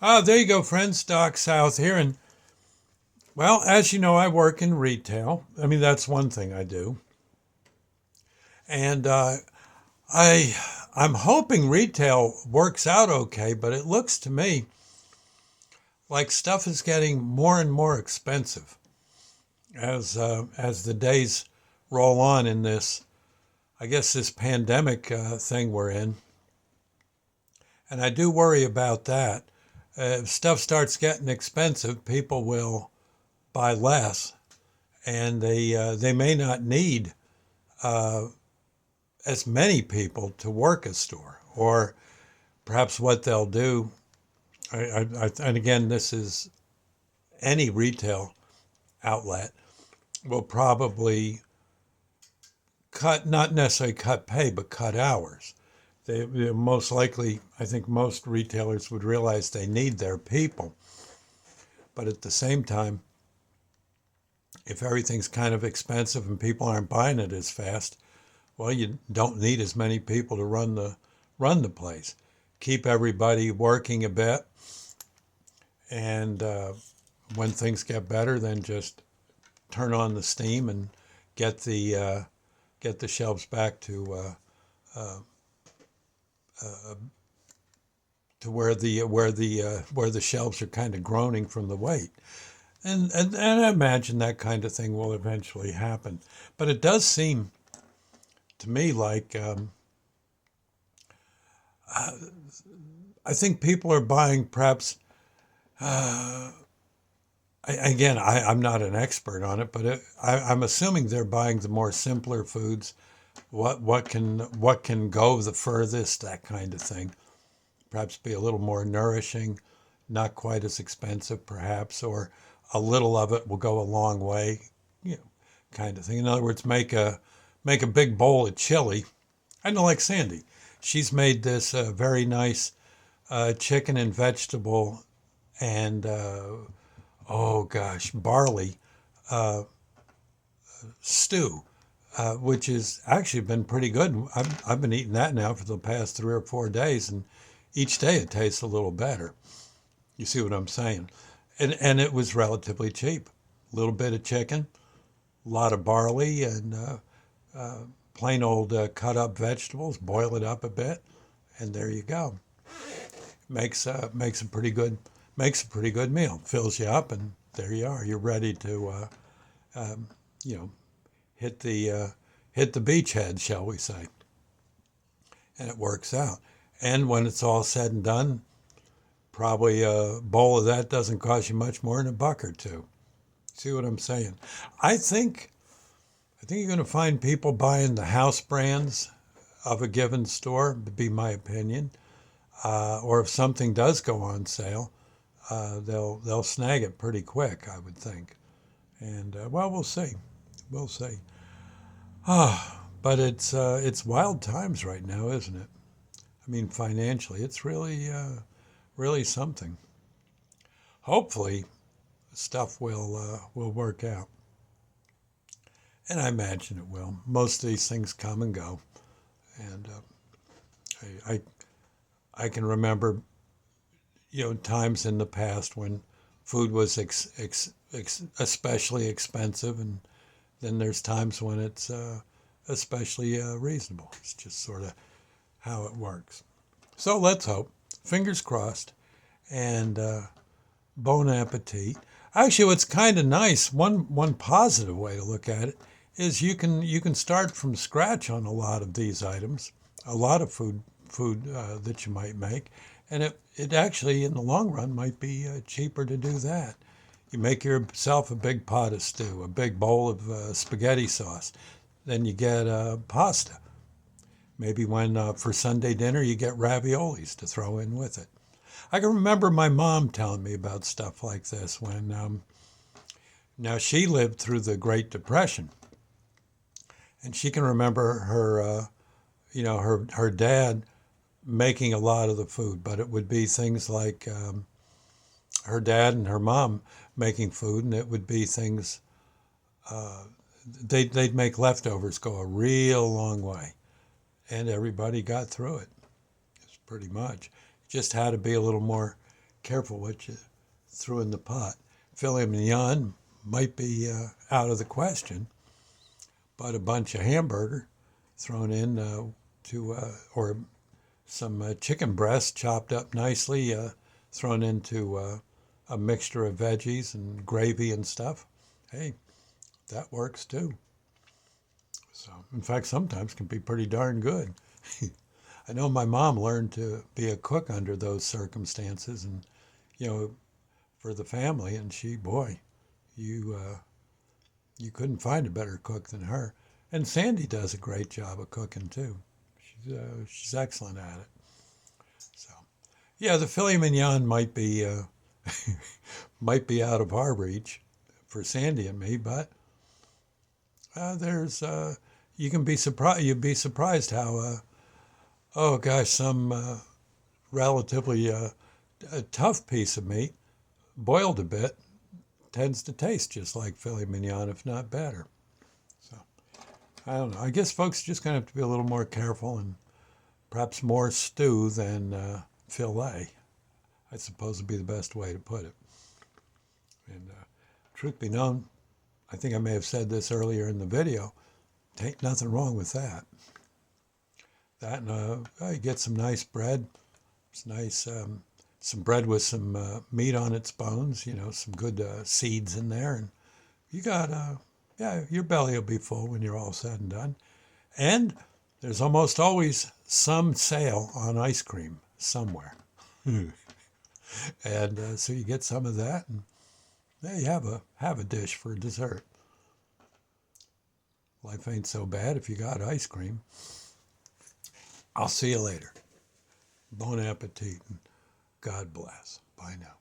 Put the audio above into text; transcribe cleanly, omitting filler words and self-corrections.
There you go, friends. Doc South here. And, well, as you know, I work in retail. I mean, that's one thing I do. And I, I'm hoping retail works out okay, but it looks to me like stuff is getting more and more expensive as the days roll on in this, I guess, this pandemic thing we're in. And I do worry about that. If stuff starts getting expensive, people will buy less, and they may not need uh, as many people to work a store, or perhaps what they'll do. And again, this is any retail outlet will probably cut, not necessarily cut pay, but cut hours. They most likely, I think most retailers would realize they need their people, but at the same time, if everything's kind of expensive and people aren't buying it as fast, well, you don't need as many people to run the place. Keep everybody working a bit, and when things get better, then just turn on the steam and get the uh, get the shelves back uh, uh, to where the shelves are kind of groaning from the weight. And I imagine that kind of thing will eventually happen. But it does seem to me like uh, I think people are buying perhaps. Uh, I'm not an expert on it, but I'm assuming they're buying the more simpler foods. What can go the furthest, that kind of thing. Perhaps be a little more nourishing, not quite as expensive, perhaps, or a little of it will go a long way, you know, kind of thing. In other words, make a big bowl of chili. I know, like Sandy, she's made this very nice chicken and vegetable and oh gosh, barley uh, stew, which has actually been pretty good. I've been eating that now for the past 3 or 4 days, and each day it tastes a little better. You see what I'm saying? And it was relatively cheap. A little bit of chicken, a lot of barley, and uh, plain old cut up vegetables. Boil it up a bit, and there you go. Makes a pretty good meal. Fills you up, and there you are. You're ready to um, you know hit the beachhead, shall we say? And it works out. And when it's all said and done, probably a bowl of that doesn't cost you much more than a buck or two. See what I'm saying? I think I think you're going to find people buying the house brands of a given store, would be my opinion. Or if something does go on sale, they'll snag it pretty quick, I would think. And well, we'll see. We'll see. But it's wild times right now, isn't it? I mean, financially, it's really something. Hopefully, stuff will work out, and I imagine it will. Most of these things come and go, and I I can remember times in the past when food was especially expensive, and then there's times when it's especially reasonable. It's just sort of how it works. So let's hope. Fingers crossed, and bon appetit. Actually, what's kind of nice, one positive way to look at it, is you can start from scratch on a lot of these items, a lot of food that you might make, and it actually in the long run might be cheaper to do that. You make yourself a big pot of stew, a big bowl of spaghetti sauce, then you get pasta. Maybe when for Sunday dinner you get raviolis to throw in with it. I can remember my mom telling me about stuff like this when now she lived through the Great Depression, and she can remember her dad making a lot of the food, but it would be things like her dad and her mom making food, and it would be things they'd make leftovers go a real long way, and everybody got through it. It's pretty much just had to be a little more careful what you threw in the pot. Filet mignon might be out of the question, but a bunch of hamburger thrown in or some chicken breast chopped up nicely, thrown into a mixture of veggies and gravy and stuff. Hey, that works too. So, in fact, sometimes can be pretty darn good. I know my mom learned to be a cook under those circumstances, and you know, for the family. And she, boy, you you couldn't find a better cook than her. And Sandy does a great job of cooking too. She's excellent at it. So, yeah, the filet mignon might be out of our reach for Sandy and me, but there's you can be surprised. You'd be surprised how oh gosh, some relatively a tough piece of meat boiled a bit tends to taste just like filet mignon, if not better. So I don't know. I guess folks are just gonna have to be a little more careful and perhaps more stew than filet. I suppose would be the best way to put it. And truth be known, I think I may have said this earlier in the video. Ain't nothing wrong with that. That and you get some nice bread. It's nice, some bread with some meat on its bones. You know, some good seeds in there, and you got yeah, your belly will be full when you're all said and done. And there's almost always some sale on ice cream somewhere, and so you get some of that, and there you have a dish for dessert. Life ain't so bad if you got ice cream. I'll see you later. Bon appetit and God bless. Bye now.